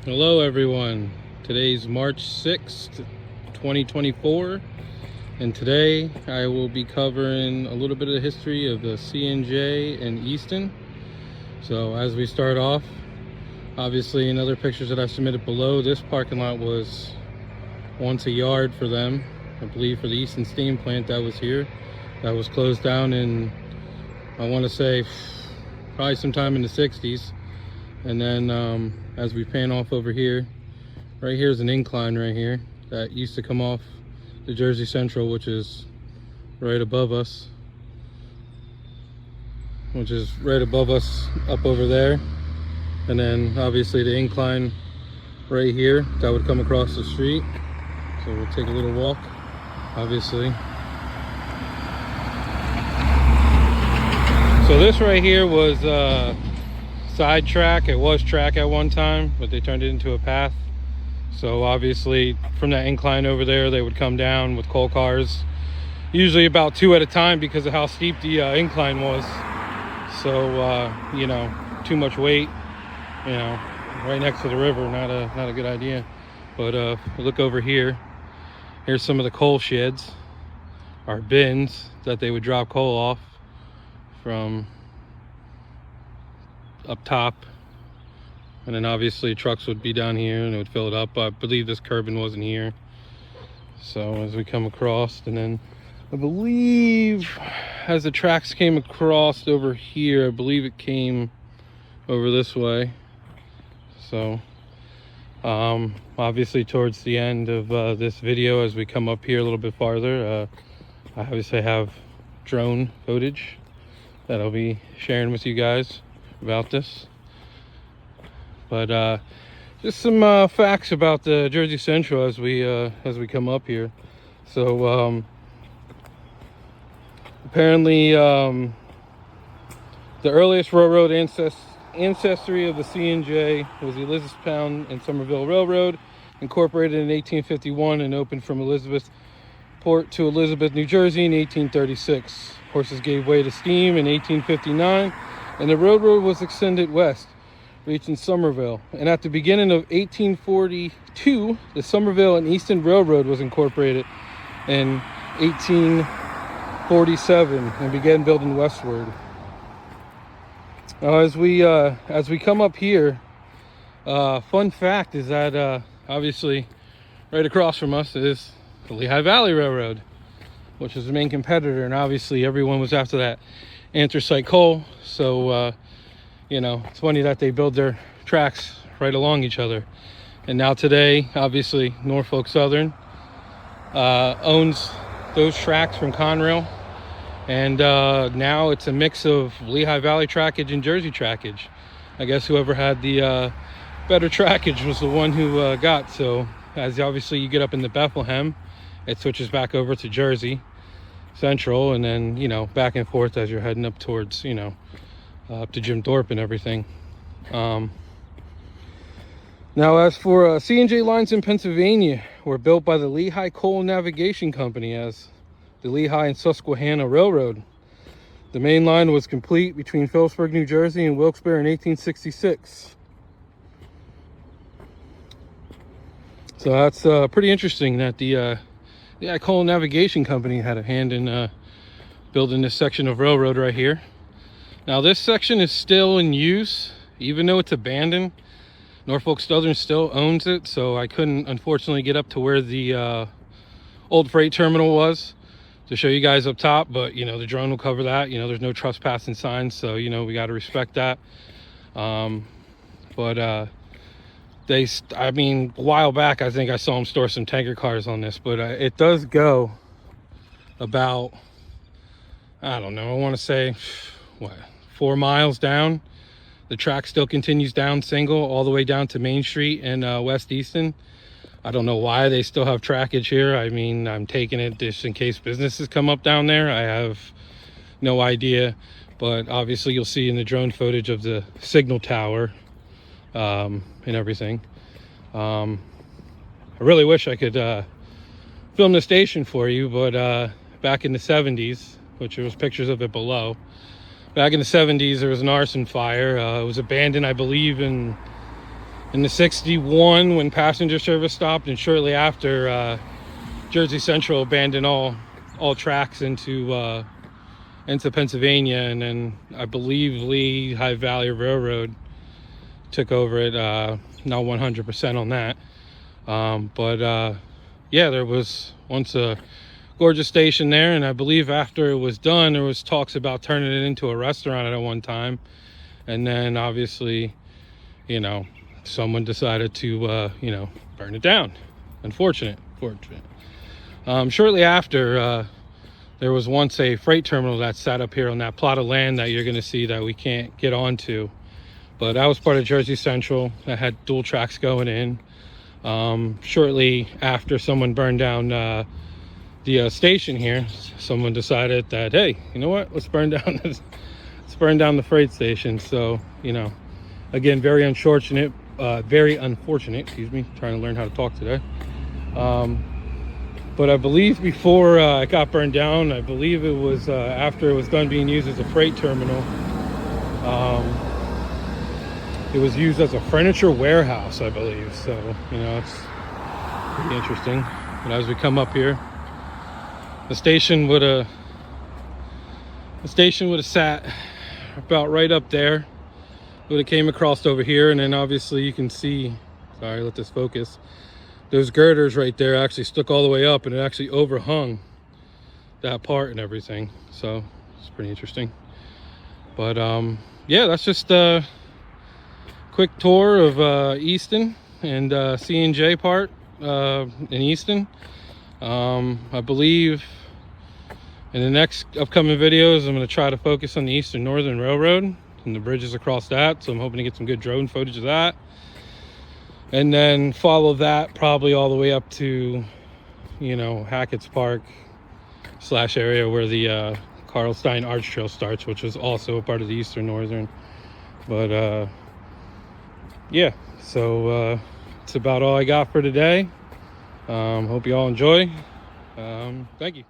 Hello everyone, today's March 6th, 2024, and today I will be covering a little bit of the history of the Cnj and Easton. So as we start off, obviously in other pictures that I've submitted below, this parking lot was once a yard for them. I believe for the Easton steam plant that was here. That was closed down in, I want to say, probably sometime in the 60s. And then as we pan off over here, right here is an incline right here that used to come off the Jersey Central, which is right above us, up over there. And then obviously the incline right here that would come across the street. So we'll take a little walk, obviously. So this right here was side track. It was track at one time, but they turned it into a path. So obviously from that incline over there, they would come down with coal cars, usually about 2 at a time because of how steep the incline was. So you know, too much weight, you know, right next to the river, not a good idea. But look over here, here's some of the coal sheds, or bins that they would drop coal off from up top. And then obviously trucks would be down here and it would fill it up. I believe this curbing wasn't here. So as we come across, and then I believe as the tracks came across over here, I believe it came over this way. So obviously towards the end of this video, as we come up here a little bit farther, I obviously have drone footage that I'll be sharing with you guys about this. But just some facts about the Jersey Central as we come up here. So apparently the earliest railroad ancestry of the Cnj was the Elizabethtown and Somerville Railroad, incorporated in 1851 and opened from Elizabethport to Elizabeth, New Jersey in 1836. Horses gave way to steam in 1859, and the railroad was extended west, reaching Somerville. And at the beginning of 1842, the Somerville and Easton Railroad was incorporated in 1847 and began building westward. As we come up here, fun fact is that obviously right across from us is the Lehigh Valley Railroad, which is the main competitor, and obviously everyone was after that anthracite coal. So you know, it's funny that they build their tracks right along each other. And now today, obviously Norfolk Southern owns those tracks from Conrail, and now it's a mix of Lehigh Valley trackage and Jersey trackage. I guess whoever had the better trackage was the one who got. So as obviously you get up into Bethlehem, it switches back over to Jersey Central, and then, you know, back and forth as you're heading up towards, you know, up to Jim Thorpe and everything. Now as for CNJ lines in Pennsylvania were built by the Lehigh Coal Navigation Company as the Lehigh and Susquehanna Railroad. The main line was complete between Phillipsburg, New Jersey and Wilkes-Barre in 1866. So that's pretty interesting that the Coal Navigation Company had a hand in building this section of railroad right here. Now this section is still in use, even though it's abandoned. Norfolk Southern still owns it, so I couldn't unfortunately get up to where the old freight terminal was to show you guys up top, but you know, the drone will cover that. You know, there's no trespassing signs, so you know, we got to respect that. I mean, a while back I think I saw them store some tanker cars on this, but it does go about, I don't know, I want to say what, 4 miles down. The track still continues down single all the way down to Main Street in West Easton. I don't know why they still have trackage here. I mean, I'm taking it just in case businesses come up down there. I have no idea, but obviously you'll see in the drone footage of the signal tower and everything. I really wish I could film the station for you, but back in the 70s, which there was pictures of it below, back in the 70s, there was an arson fire. It was abandoned, I believe, in in the 61 when passenger service stopped, and shortly after Jersey Central abandoned all tracks into Pennsylvania, and then I believe Lehigh Valley Railroad took over it. Not 100% on that, but yeah, there was once a gorgeous station there, and I believe after it was done, there was talks about turning it into a restaurant at one time, and then obviously, you know, someone decided to you know, burn it down. Unfortunate. Shortly after, there was once a freight terminal that sat up here on that plot of land that you're going to see that we can't get onto, but that was part of Jersey Central that had dual tracks going in. Shortly after someone burned down the station here, someone decided that, hey, you know what, let's burn down the freight station. So, you know, again, very unfortunate, excuse me, trying to learn how to talk today. But I believe before it got burned down, I believe it was after it was done being used as a freight terminal, it was used as a furniture warehouse, I believe. So, you know, it's pretty interesting. But as we come up here, the station would have sat about right up there. Would have came across over here, and then obviously you can see, sorry, let this focus, those girders right there actually stuck all the way up, and it actually overhung that part and everything. So it's pretty interesting. But yeah, that's just a quick tour of Easton and Cnj part in Easton. I believe in the next upcoming videos, I'm going to try to focus on the Eastern Northern Railroad and the bridges across that. So I'm hoping to get some good drone footage of that, and then follow that probably all the way up to, you know, Hackett's Park / area where the Carlstein Arch Trail starts, which is also a part of the Eastern Northern. But yeah, so it's about all I got for today. Hope you all enjoy. Thank you.